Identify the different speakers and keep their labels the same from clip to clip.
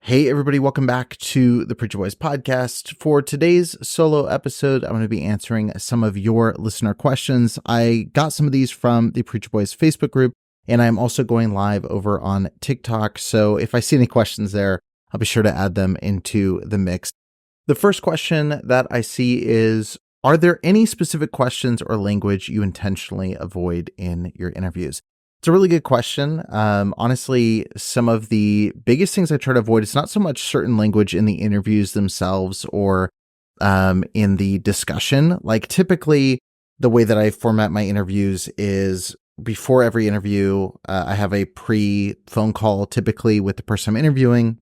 Speaker 1: Hey, everybody, welcome back to the Preacher Boys podcast. For today's solo episode, I'm going to be answering some of your listener questions. I got some of these from the Preacher Boys Facebook group, and I'm also going live over on TikTok. So if I see any questions there, I'll be sure to add them into the mix. The first question that I see is, are there any specific questions or language you intentionally avoid in your interviews? It's a really good question. Honestly, some of the biggest things I try to avoid, it's not so much certain language in the interviews themselves or in the discussion. Like typically, the way that I format my interviews is before every interview, I have a pre-phone call typically with the person I'm interviewing.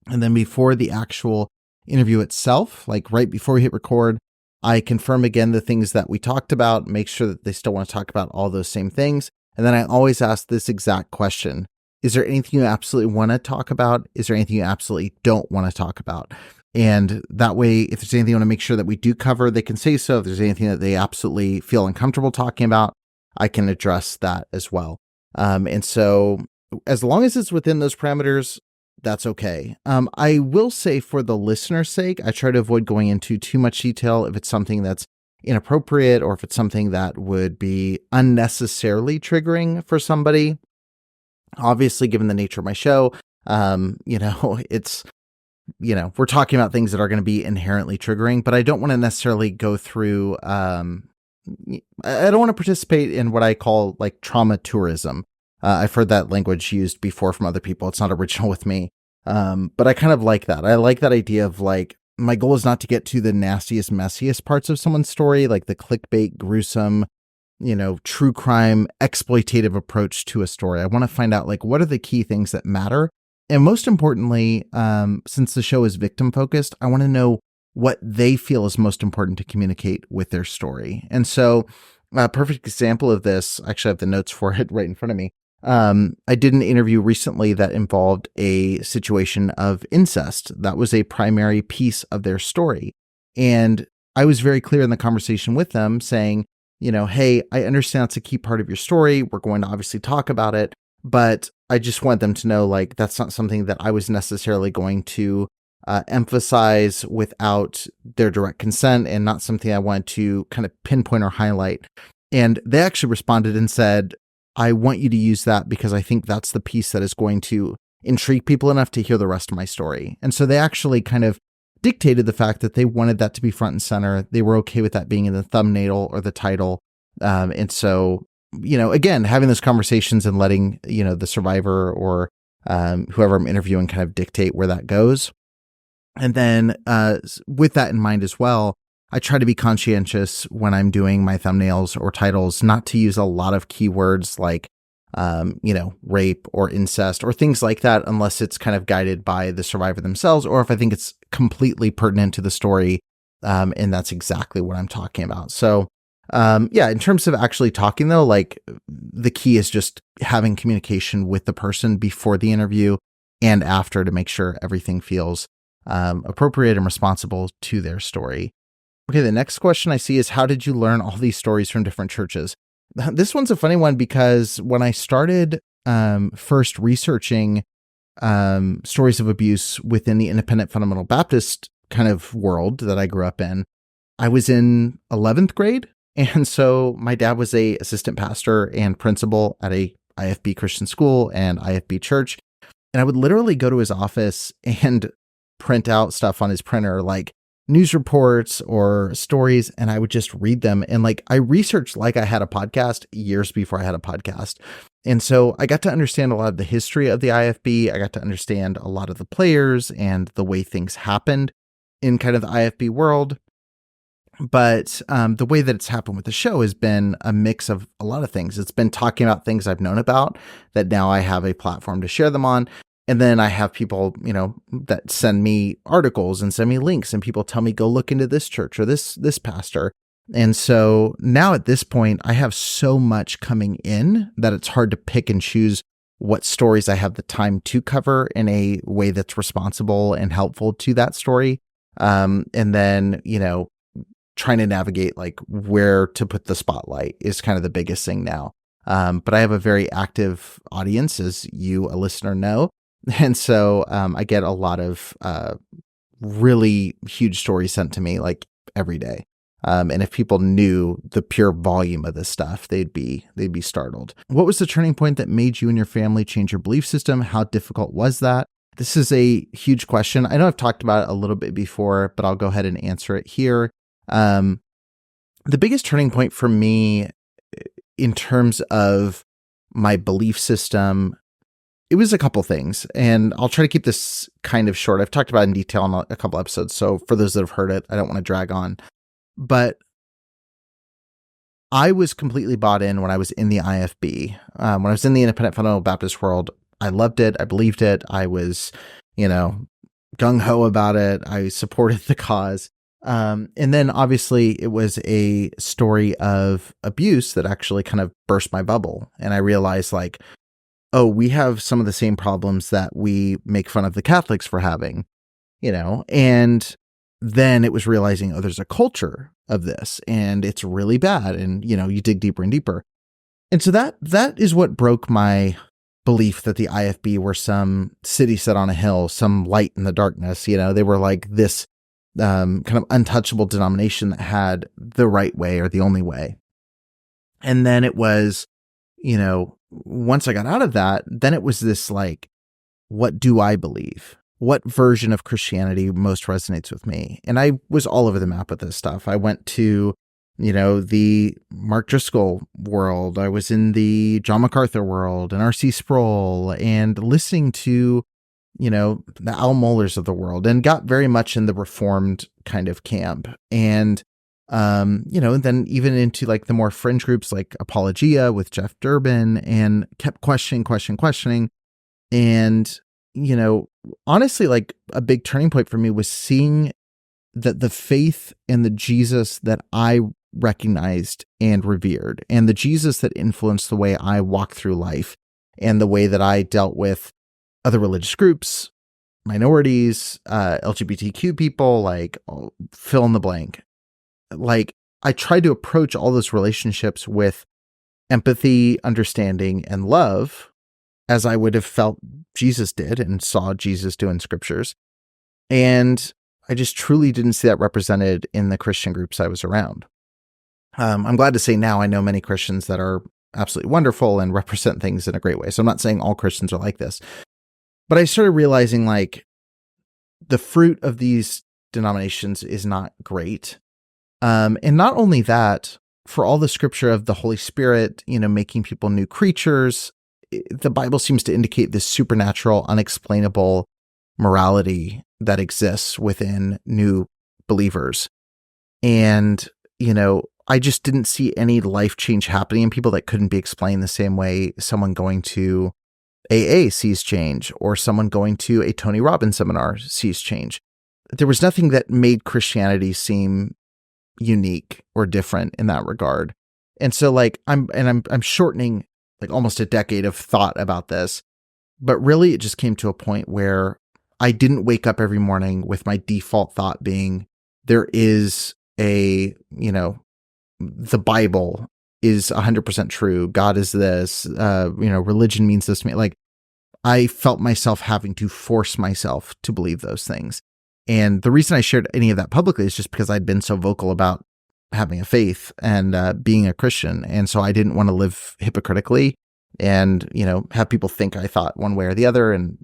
Speaker 1: And then before the actual interview itself, like right before we hit record, I confirm again the things that we talked about, make sure that they still want to talk about all those same things. And then I always ask this exact question. Is there anything you absolutely want to talk about? Is there anything you absolutely don't want to talk about? And that way, if there's anything you want to make sure that we do cover, they can say so. If there's anything that they absolutely feel uncomfortable talking about, I can address that as well. And so as long as it's within those parameters, that's okay. I will say for the listener's sake, I try to avoid going into too much detail if it's something that's inappropriate or if it's something that would be unnecessarily triggering for somebody. Obviously, given the nature of my show, it's, we're talking about things that are going to be inherently triggering, but I don't want to necessarily go through, I don't want to participate in what I call like trauma tourism. I've heard that language used before from other people. It's not original with me. But I kind of like that. I like that idea of like, my goal is not to get to the nastiest, messiest parts of someone's story, like the clickbait, gruesome, true crime, exploitative approach to a story. I want to find out like, what are the key things that matter? And most importantly, since the show is victim focused, I want to know what they feel is most important to communicate with their story. And so a perfect example of this, actually I have the notes for it right in front of me. I did an interview recently that involved a situation of incest. That was a primary piece of their story. And I was very clear in the conversation with them saying, hey, I understand it's a key part of your story. We're going to obviously talk about it, but I just want them to know, like, that's not something that I was necessarily going to emphasize without their direct consent and not something I wanted to kind of pinpoint or highlight. And they actually responded and said, I want you to use that because I think that's the piece that is going to intrigue people enough to hear the rest of my story. And so they actually kind of dictated the fact that they wanted that to be front and center. They were okay with that being in the thumbnail or the title. And so, again, having those conversations and letting, the survivor or whoever I'm interviewing kind of dictate where that goes. And then with that in mind as well, I try to be conscientious when I'm doing my thumbnails or titles, not to use a lot of keywords like, rape or incest or things like that, unless it's kind of guided by the survivor themselves, or if I think it's completely pertinent to the story. And that's exactly what I'm talking about. So, in terms of actually talking though, like the key is just having communication with the person before the interview and after to make sure everything feels appropriate and responsible to their story. Okay, the next question I see is, how did you learn all these stories from different churches? This one's a funny one because when I started first researching stories of abuse within the independent fundamental Baptist kind of world that I grew up in, I was in 11th grade. And so my dad was a assistant pastor and principal at a IFB Christian school and IFB church. And I would literally go to his office and print out stuff on his printer, like news reports or stories, and I would just read them. And like, I researched like I had a podcast years before I had a podcast. And so I got to understand a lot of the history of the IFB. I got to understand a lot of the players and the way things happened in kind of the IFB world. But the way that it's happened with the show has been a mix of a lot of things. It's been talking about things I've known about that now I have a platform to share them on. And then I have people, that send me articles and send me links, and people tell me, go look into this church or this pastor. And so now at this point, I have so much coming in that it's hard to pick and choose what stories I have the time to cover in a way that's responsible and helpful to that story. And then, trying to navigate like where to put the spotlight is kind of the biggest thing now. But I have a very active audience, as you, a listener, know. And so I get a lot of really huge stories sent to me like every day. And if people knew the pure volume of this stuff, they'd be startled. What was the turning point that made you and your family change your belief system? How difficult was that? This is a huge question. I know I've talked about it a little bit before, but I'll go ahead and answer it here. The biggest turning point for me in terms of my belief system, it was a couple things, and I'll try to keep this kind of short. I've talked about it in detail in a couple episodes, so for those that have heard it, I don't want to drag on. But I was completely bought in when I was in the IFB. When I was in the Independent Fundamental Baptist world, I loved it. I believed it. I was, gung-ho about it. I supported the cause. And then obviously it was a story of abuse that actually kind of burst my bubble. And I realized oh, we have some of the same problems that we make fun of the Catholics for having, and then it was realizing, oh, there's a culture of this and it's really bad. And, you dig deeper and deeper. And so that is what broke my belief that the IFB were some city set on a hill, some light in the darkness. They were like this kind of untouchable denomination that had the right way or the only way. And then it was, once I got out of that, then it was this what do I believe? What version of Christianity most resonates with me? And I was all over the map with this stuff. I went to, the Mark Driscoll world. I was in the John MacArthur world and R.C. Sproul and listening to, the Al Mohlers of the world, and got very much in the Reformed kind of camp. And and then even into the more fringe groups like Apologia with Jeff Durbin, and kept questioning. And, honestly, a big turning point for me was seeing that the faith and the Jesus that I recognized and revered, and the Jesus that influenced the way I walked through life and the way that I dealt with other religious groups, minorities, LGBTQ people, fill in the blank. I tried to approach all those relationships with empathy, understanding, and love, as I would have felt Jesus did and saw Jesus do in scriptures. And I just truly didn't see that represented in the Christian groups I was around. I'm glad to say now I know many Christians that are absolutely wonderful and represent things in a great way. So I'm not saying all Christians are like this, but I started realizing the fruit of these denominations is not great. And not only that, for all the scripture of the Holy Spirit, making people new creatures, the Bible seems to indicate this supernatural, unexplainable morality that exists within new believers. And, I just didn't see any life change happening in people that couldn't be explained the same way someone going to AA sees change, or someone going to a Tony Robbins seminar sees change. There was nothing that made Christianity seem unique or different in that regard. And so I'm shortening almost a decade of thought about this, but really it just came to a point where I didn't wake up every morning with my default thought being, there is the Bible is 100% true. God is this, religion means this to me. I felt myself having to force myself to believe those things. And the reason I shared any of that publicly is just because I'd been so vocal about having a faith and being a Christian. And so I didn't want to live hypocritically and, have people think I thought one way or the other, and,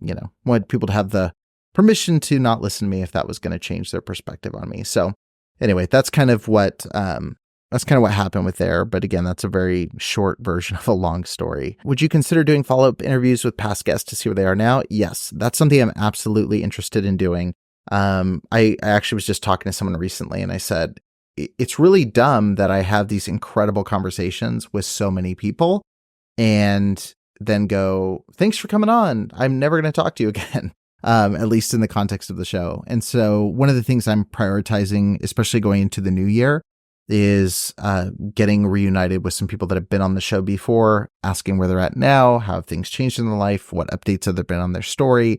Speaker 1: wanted people to have the permission to not listen to me if that was going to change their perspective on me. So anyway, that's kind of what happened with there. But again, that's a very short version of a long story. Would you consider doing follow-up interviews with past guests to see where they are now? Yes, that's something I'm absolutely interested in doing. I actually was just talking to someone recently, and I said, it's really dumb that I have these incredible conversations with so many people and then go, thanks for coming on. I'm never going to talk to you again, at least in the context of the show. And so one of the things I'm prioritizing, especially going into the new year, is getting reunited with some people that have been on the show before, asking where they're at now, how have things changed in their life, what updates have there been on their story,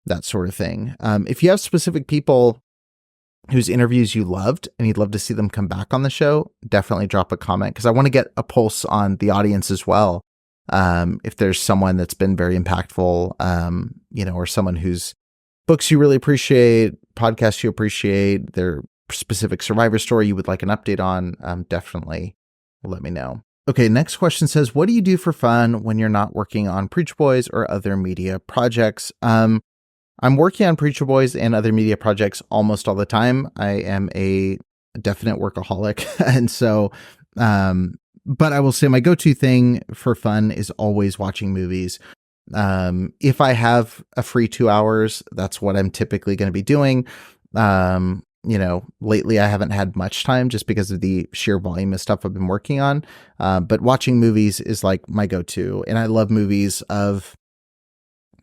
Speaker 1: that sort of thing. If you have specific people whose interviews you loved and you'd love to see them come back on the show, definitely drop a comment, because I want to get a pulse on the audience as well If there's someone that's been very impactful, or someone whose books you really appreciate, podcasts you appreciate, their specific survivor story you would like an update on, definitely let me know. Okay, next question says, what do you do for fun when you're not working on Preacher Boys or other media projects? I'm working on Preacher Boys and other media projects almost all the time. I am a definite workaholic. And so, but I will say my go-to thing for fun is always watching movies. If I have a free 2 hours, that's what I'm typically going to be doing. Lately I haven't had much time just because of the sheer volume of stuff I've been working on. But watching movies is like my go-to. And I love movies of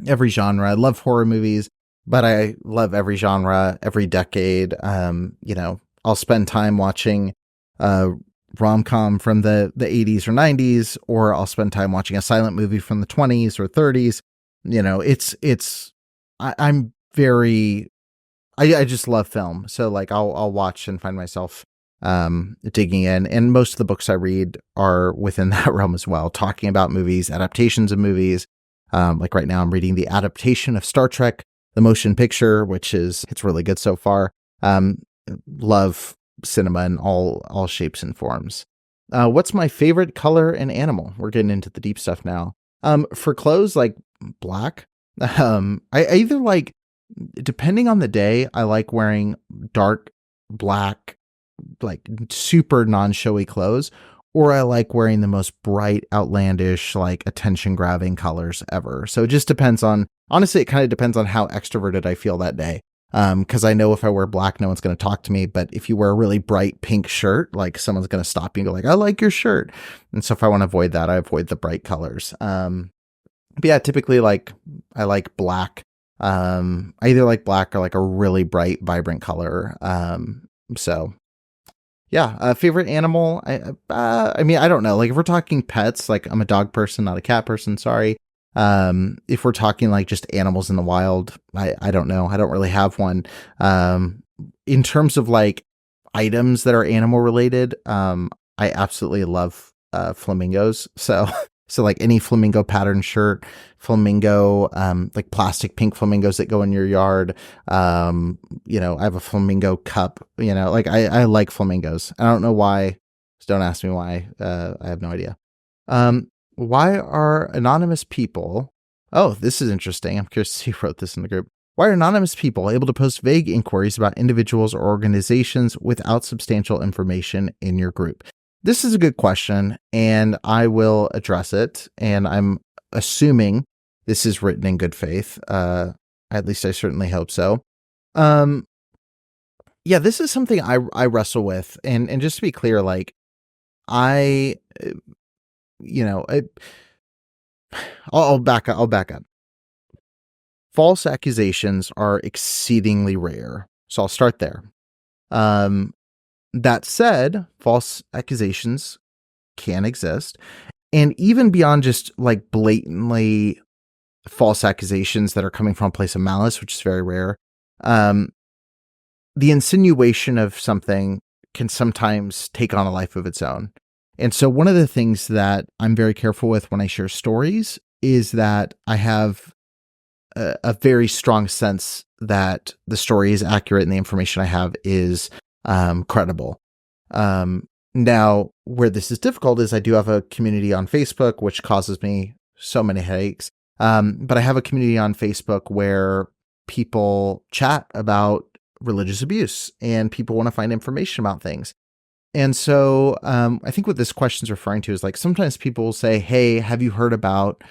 Speaker 1: every genre. I love horror movies, but I love every genre, every decade. I'll spend time watching rom-com from the 80s or 90s, or I'll spend time watching a silent movie from the 20s or 30s. I just love film. So like I'll watch and find myself digging in. And most of the books I read are within that realm as well, talking about movies, adaptations of movies. Like right now I'm reading the adaptation of Star Trek, the motion picture, it's really good so far. Love cinema in all shapes and forms. What's my favorite color and animal? We're getting into the deep stuff now. For clothes, like black. I either like, depending on the day, I like wearing dark black, like super non-showy clothes, or I like wearing the most bright, outlandish, like attention-grabbing colors ever. So it just depends honestly, it kind of depends on how extroverted I feel that day. Because I know if I wear black, no one's going to talk to me. But if you wear a really bright pink shirt, like someone's going to stop you and go like, I like your shirt. And so if I want to avoid that, I avoid the bright colors. But yeah, typically I like black. I either like black or like a really bright, vibrant color. So yeah, favorite animal. I mean, I don't know. Like if we're talking pets, like I'm a dog person, not a cat person. Sorry. If we're talking like just animals in the wild, I don't know. I don't really have one. In terms of like items that are animal related, I absolutely love, flamingos. So like any flamingo pattern shirt, flamingo, like plastic pink flamingos that go in your yard. I have a flamingo cup, like I like flamingos. I don't know why. Just don't ask me why. I have no idea. Why are anonymous people... Oh, this is interesting. I'm curious to see who wrote this in the group. Why are anonymous people able to post vague inquiries about individuals or organizations without substantial information in your group? This is a good question, and I will address it. And I'm assuming this is written in good faith. At least I certainly hope so. Yeah, this is something I wrestle with. And just to be clear, like I'll back up. False accusations are exceedingly rare. So I'll start there. That said, false accusations can exist. And even beyond just like blatantly false accusations that are coming from a place of malice, which is very rare, the insinuation of something can sometimes take on a life of its own. And so one of the things that I'm very careful with when I share stories is that I have a very strong sense that the story is accurate and the information I have is credible. Now, where this is difficult is I do have a community on Facebook, which causes me so many headaches. But I have a community on Facebook where people chat about religious abuse and people want to find information about things. And so I think what this question is referring to is like sometimes people will say, hey, have you heard about,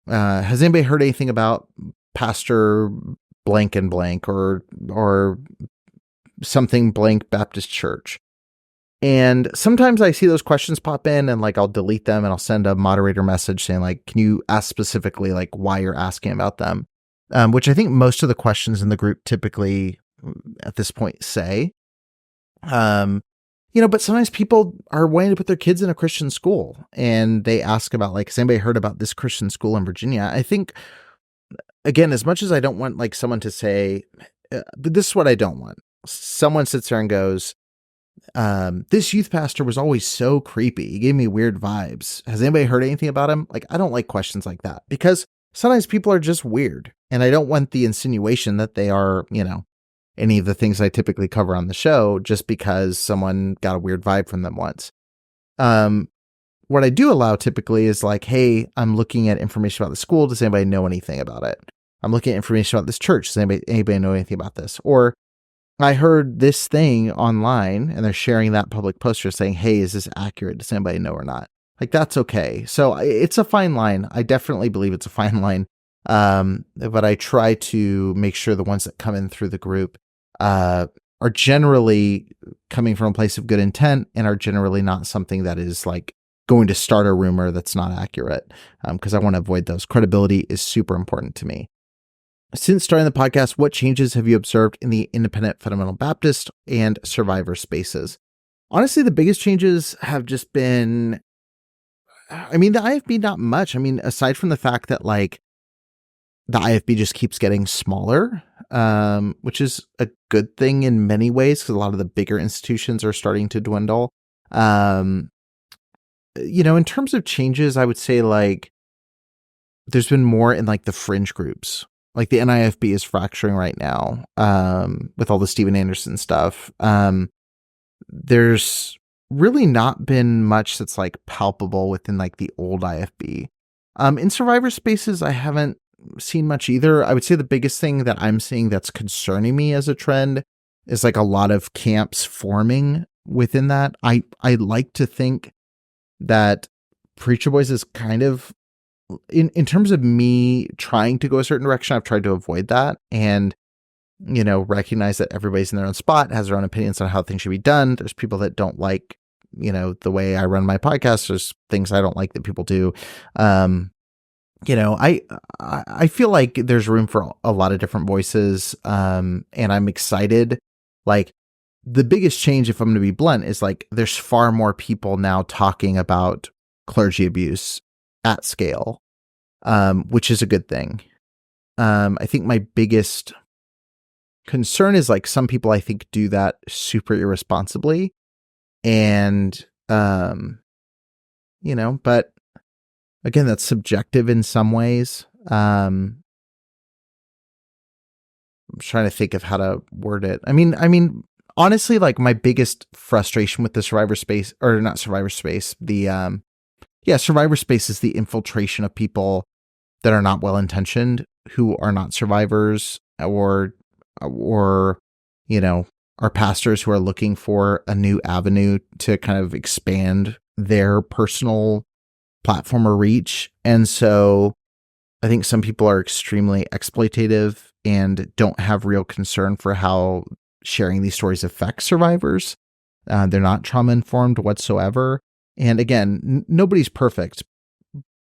Speaker 1: has anybody heard anything about Pastor blank and blank or something blank Baptist church? And sometimes I see those questions pop in and like I'll delete them and I'll send a moderator message saying like, can you ask specifically like why you're asking about them? Which I think most of the questions in the group typically at this point say. But sometimes people are wanting to put their kids in a Christian school and they ask about like, has anybody heard about this Christian school in Virginia? I think, again, as much as I don't want like someone to say, but this is what I don't want. Someone sits there and goes, This youth pastor was always so creepy. He gave me weird vibes. Has anybody heard anything about him? Like, I don't like questions like that because sometimes people are just weird. And I don't want the insinuation that they are, any of the things I typically cover on the show just because someone got a weird vibe from them once. What I do allow typically is like, hey, I'm looking at information about the school. Does anybody know anything about it? I'm looking at information about this church. Does anybody know anything about this? Or I heard this thing online and they're sharing that public poster saying, hey, is this accurate? Does anybody know or not? Like, that's okay. So it's a fine line. I definitely believe it's a fine line. But I try to make sure the ones that come in through the group are generally coming from a place of good intent and are generally not something that is like going to start a rumor that's not accurate, because I want to avoid those. Credibility is super important to me. Since starting the podcast, what changes have you observed in the independent fundamental Baptist and survivor spaces? Honestly, the biggest changes have just been, the IFB, not much. Aside from the fact that like the IFB just keeps getting smaller, which is a good thing in many ways because a lot of the bigger institutions are starting to dwindle. In terms of changes, I would say like there's been more in like the fringe groups. Like the NIFB is fracturing right now, with all the Steven Anderson stuff. There's really not been much that's like palpable within like the old IFB. In survivor spaces, I haven't seen much either. I would say the biggest thing that I'm seeing that's concerning me as a trend is like a lot of camps forming within that. I like to think that Preacher Boys is kind of, in terms of me trying to go a certain direction, I've tried to avoid that and, recognize that everybody's in their own spot, has their own opinions on how things should be done. There's people that don't like, the way I run my podcast. There's things I don't like that people do. I feel like there's room for a lot of different voices. And I'm excited. Like the biggest change, if I'm going to be blunt, is like, there's far more people now talking about clergy abuse at scale, which is a good thing. I think my biggest concern is like some people I think do that super irresponsibly and, but again, that's subjective in some ways. I'm trying to think of how to word it. Honestly, like my biggest frustration with the survivor space, or not survivor space, survivor space is the infiltration of people that are not well-intentioned, who are not survivors, or are pastors who are looking for a new avenue to kind of expand their personal platform or reach. And so I think some people are extremely exploitative and don't have real concern for how sharing these stories affects survivors. They're not trauma-informed whatsoever. And again, nobody's perfect,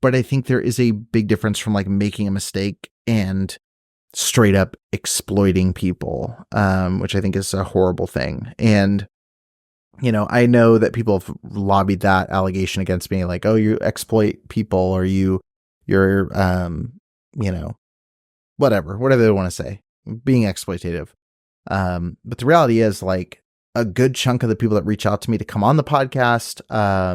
Speaker 1: but I think there is a big difference from like making a mistake and straight up exploiting people, which I think is a horrible thing. And, I know that people have lobbied that allegation against me, like, oh, you exploit people, or you're, whatever they want to say, being exploitative. But the reality is like a good chunk of the people that reach out to me to come on the podcast, I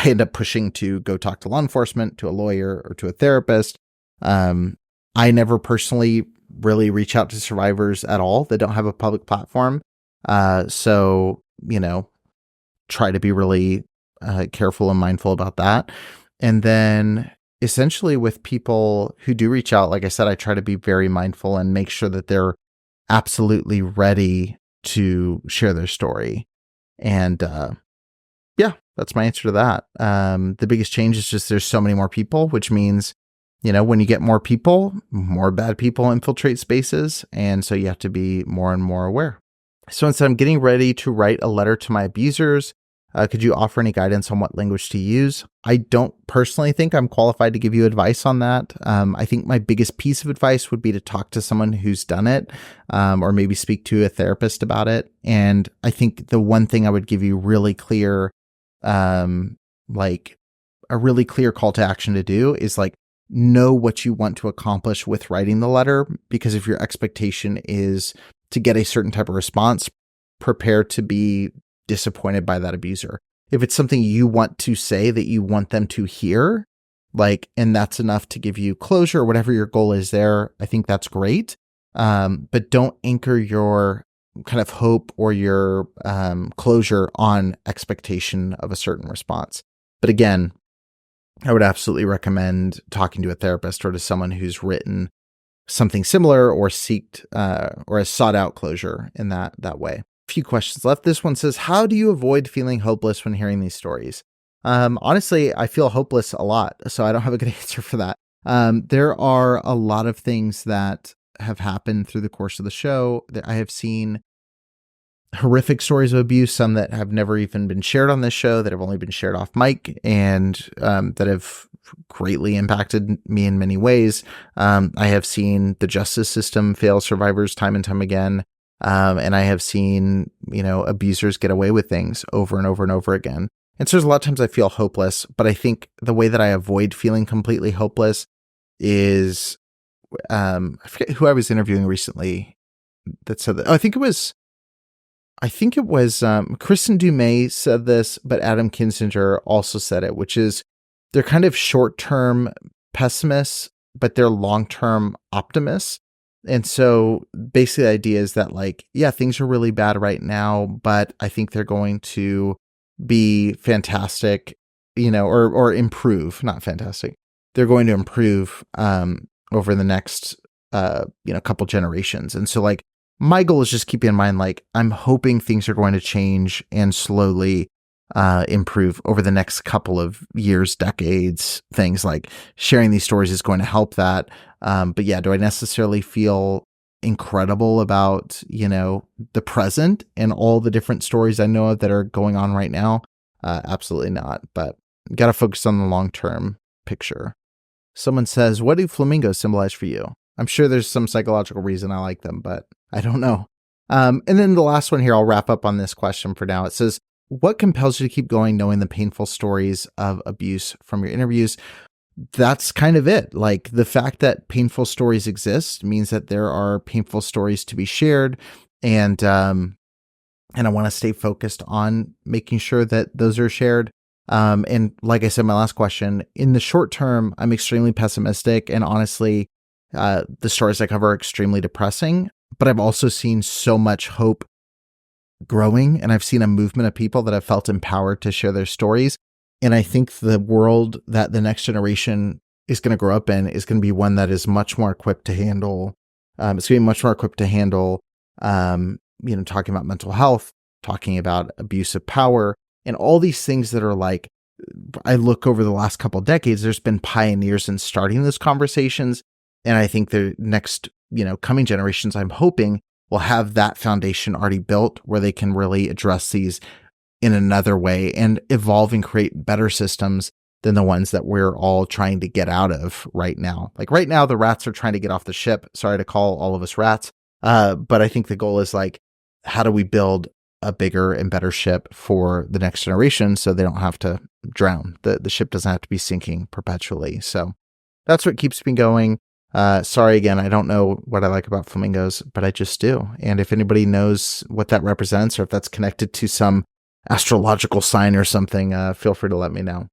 Speaker 1: end up pushing to go talk to law enforcement, to a lawyer, or to a therapist. I never personally really reach out to survivors at all that don't have a public platform. So, try to be really careful and mindful about that. And then essentially with people who do reach out, like I said, I try to be very mindful and make sure that they're absolutely ready to share their story. And, that's my answer to that. The biggest change is just there's so many more people, which means, when you get more people, more bad people infiltrate spaces. And so you have to be more and more aware. So instead, I'm getting ready to write a letter to my abusers. Could you offer any guidance on what language to use? I don't personally think I'm qualified to give you advice on that. I think my biggest piece of advice would be to talk to someone who's done it, or maybe speak to a therapist about it. And I think the one thing I would give you really clear, like a really clear call to action to do is like, know what you want to accomplish with writing the letter, because if your expectation is to get a certain type of response, prepare to be disappointed by that abuser. If it's something you want to say that you want them to hear, like, and that's enough to give you closure or whatever your goal is there, I think that's great. But don't anchor your kind of hope or your closure on expectation of a certain response. But again, I would absolutely recommend talking to a therapist or to someone who's written something similar or or has sought out closure in that way. A few questions left. This one says, how do you avoid feeling hopeless when hearing these stories? Honestly, I feel hopeless a lot, so I don't have a good answer for that. There are a lot of things that have happened through the course of the show that I have seen horrific stories of abuse, some that have never even been shared on this show, that have only been shared off mic, and that have greatly impacted me in many ways. I have seen the justice system fail survivors time and time again. And I have seen, abusers get away with things over and over and over again. And so there's a lot of times I feel hopeless, but I think the way that I avoid feeling completely hopeless is, I forget who I was interviewing recently that said that. I think it was Kristen Dumais said this, but Adam Kinzinger also said it, which is they're kind of short-term pessimists, but they're long-term optimists. And so basically the idea is that things are really bad right now, but I think they're going to be fantastic, or improve, not fantastic. They're going to improve over the next, couple generations. And so my goal is just keeping in mind, I'm hoping things are going to change and slowly improve over the next couple of years, decades. Things like sharing these stories is going to help that. But yeah, do I necessarily feel incredible about, the present and all the different stories I know of that are going on right now? Absolutely not. But got to focus on the long-term picture. Someone says, what do flamingos symbolize for you? I'm sure there's some psychological reason I like them, but I don't know. And then the last one here, I'll wrap up on this question for now. It says, what compels you to keep going knowing the painful stories of abuse from your interviews? That's kind of it. The fact that painful stories exist means that there are painful stories to be shared. And I want to stay focused on making sure that those are shared. And like I said, my last question, in the short term, I'm extremely pessimistic. And honestly, the stories I cover are extremely depressing, but I've also seen so much hope growing, and I've seen a movement of people that have felt empowered to share their stories. And I think the world that the next generation is going to grow up in is going to be one that is much more equipped to handle. It's going to be much more equipped to handle, talking about mental health, talking about abuse of power, and all these things that are I look over the last couple of decades, there's been pioneers in starting those conversations. And I think the next, coming generations, I'm hoping, will have that foundation already built where they can really address these in another way and evolve and create better systems than the ones that we're all trying to get out of right now. Right now, the rats are trying to get off the ship. Sorry to call all of us rats. But I think the goal is how do we build a bigger and better ship for the next generation so they don't have to drown. The ship doesn't have to be sinking perpetually. So that's what keeps me going. Sorry again, I don't know what I like about flamingos, but I just do. And if anybody knows what that represents or if that's connected to some astrological sign or something, feel free to let me know.